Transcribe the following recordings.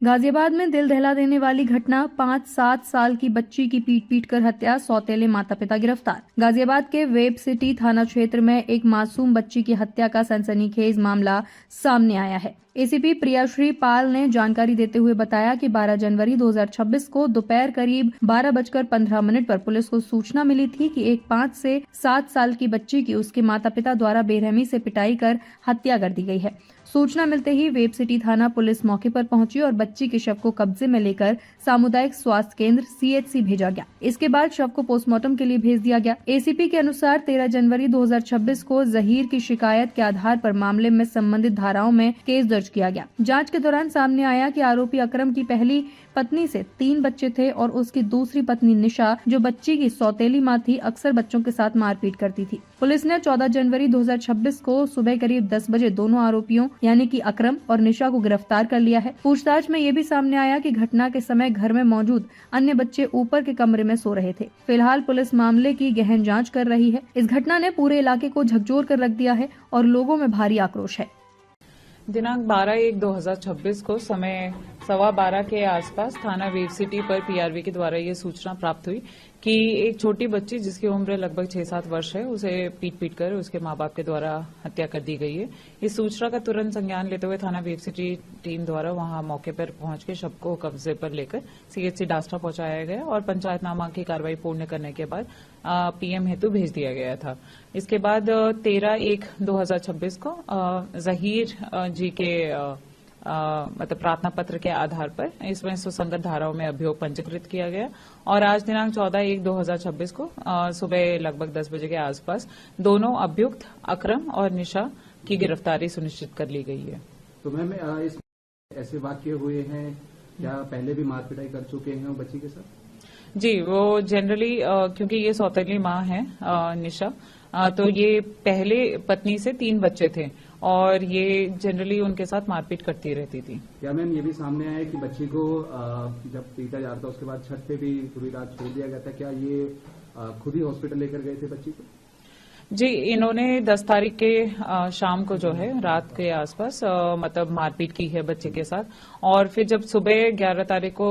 गाजियाबाद में दिल दहला देने वाली घटना, 5-7 साल की बच्ची की पीट कर हत्या, सौतेले माता पिता गिरफ्तार। गाजियाबाद के वेब सिटी थाना क्षेत्र में एक मासूम बच्ची की हत्या का सनसनीखेज मामला सामने आया है। एसीपी प्रियाश्री पाल ने जानकारी देते हुए बताया कि 12 जनवरी 2026 को दोपहर करीब 12:15 पर पुलिस को सूचना मिली थी कि एक 5 से 7 साल की बच्ची की उसके माता पिता द्वारा बेरहमी से पिटाई कर हत्या कर दी गई है। सूचना मिलते ही वेब सिटी थाना पुलिस मौके पर पहुंची और बच्ची के शव को कब्जे में लेकर सामुदायिक स्वास्थ्य केंद्र सीएचसी भेजा गया। इसके बाद शव को पोस्टमार्टम के लिए भेज दिया गया। एसीपी के अनुसार 13 जनवरी 2026 को जहीर की शिकायत के आधार पर मामले में संबंधित धाराओं में केस दर्ज किया गया। जांच के दौरान सामने आया कि आरोपी अकरम की पहली पत्नी से 3 बच्चे थे और उसकी दूसरी पत्नी निशा, जो बच्ची की सौतेली मां थी, अक्सर बच्चों के साथ मारपीट करती थी। पुलिस ने 14 जनवरी 2026 को सुबह करीब 10 बजे दोनों आरोपियों यानी कि अकरम और निशा को गिरफ्तार कर लिया है। पूछताछ में ये भी सामने आया कि घटना के समय घर में मौजूद अन्य बच्चे ऊपर के कमरे में सो रहे थे। फिलहाल पुलिस मामले की गहन जाँच कर रही है। इस घटना ने पूरे इलाके को झकझोर कर रख दिया है और लोगों में भारी आक्रोश है। दिनांक 12/1/2026 को समय 12:15 के आसपास थाना वेब सिटी पर पीआरवी के द्वारा ये सूचना प्राप्त हुई कि एक छोटी बच्ची जिसकी उम्र लगभग 6-7 वर्ष है, उसे पीट कर उसके मां बाप के द्वारा हत्या कर दी गई है। इस सूचना का तुरंत संज्ञान लेते हुए थाना वेब सिटी टीम द्वारा वहां मौके पर पहुंच के शव को कब्जे पर लेकर सीएचसी डास्टा पहुंचाया गया और पंचायतनामा की कार्रवाई पूर्ण करने के बाद पीएम हेतु भेज दिया गया था। इसके बाद 13/1/2026 को जहीर जी के मतलब प्रार्थना पत्र के आधार पर इसमें सुसंगत धाराओं में अभियोग पंजीकृत किया गया और आज दिनांक 14/1/2026 को सुबह लगभग 10 बजे के आसपास दोनों अभियुक्त अकरम और निशा की गिरफ्तारी सुनिश्चित कर ली गई है। तो मैम इस ऐसे वाक्य हुए हैं या पहले भी मार पिटाई कर चुके हैं बच्ची के साथ? जी, वो जनरली क्योंकि ये सौतेली मां है निशा, तो ये पहले पत्नी से 3 बच्चे थे और ये जनरली उनके साथ मारपीट करती रहती थी। क्या मैम ये भी सामने आया कि बच्ची को जब पीटा जा रहा था उसके बाद छत पे भी पूरी रात छोड़ दिया गया था? क्या ये खुद ही हॉस्पिटल लेकर गए थे बच्ची को? जी, इन्होंने 10 तारीख के शाम को जो है रात के आसपास मतलब मारपीट की है बच्चे के साथ और फिर जब सुबह 11 तारीख को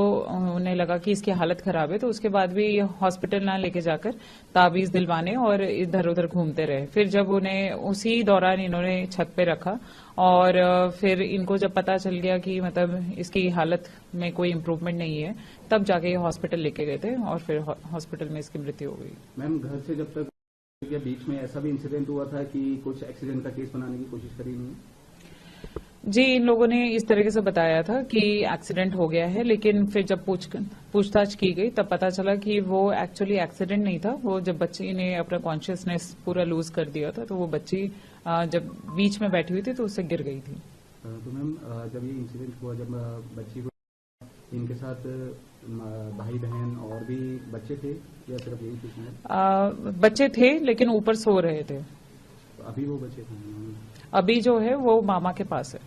उन्हें लगा कि इसकी हालत खराब है तो उसके बाद भी हॉस्पिटल ना लेके जाकर ताबीज दिलवाने और इधर उधर घूमते रहे। फिर जब उन्हें उसी दौरान इन्होंने छत पे रखा और फिर इनको जब पता चल गया कि मतलब इसकी हालत में कोई इम्प्रूवमेंट नहीं है, तब जाके हॉस्पिटल लेके गए थे और फिर हॉस्पिटल में इसकी मृत्यु हो गई। मैम घर से जब तक या बीच में ऐसा भी इंसिडेंट हुआ था कि कुछ एक्सीडेंट का केस बनाने की कोशिश करी नहीं? जी, इन लोगों ने इस तरीके से बताया था कि एक्सीडेंट हो गया है, लेकिन फिर जब पूछताछ की गई तब पता चला कि वो एक्चुअली एक्सीडेंट नहीं था। वो जब बच्ची ने अपना कॉन्शियसनेस पूरा लूज कर दिया था तो वो बच्ची जब बीच में बैठी हुई थी तो उससे गिर गई थी। तो मैम जब ये इंसिडेंट हुआ, जब बच्ची को इनके साथ भाई बहन और भी बच्चे थे या सिर्फ यही कुछ? बच्चे थे लेकिन ऊपर सो रहे थे। तो अभी वो बच्चे थे? अभी जो है वो मामा के पास है।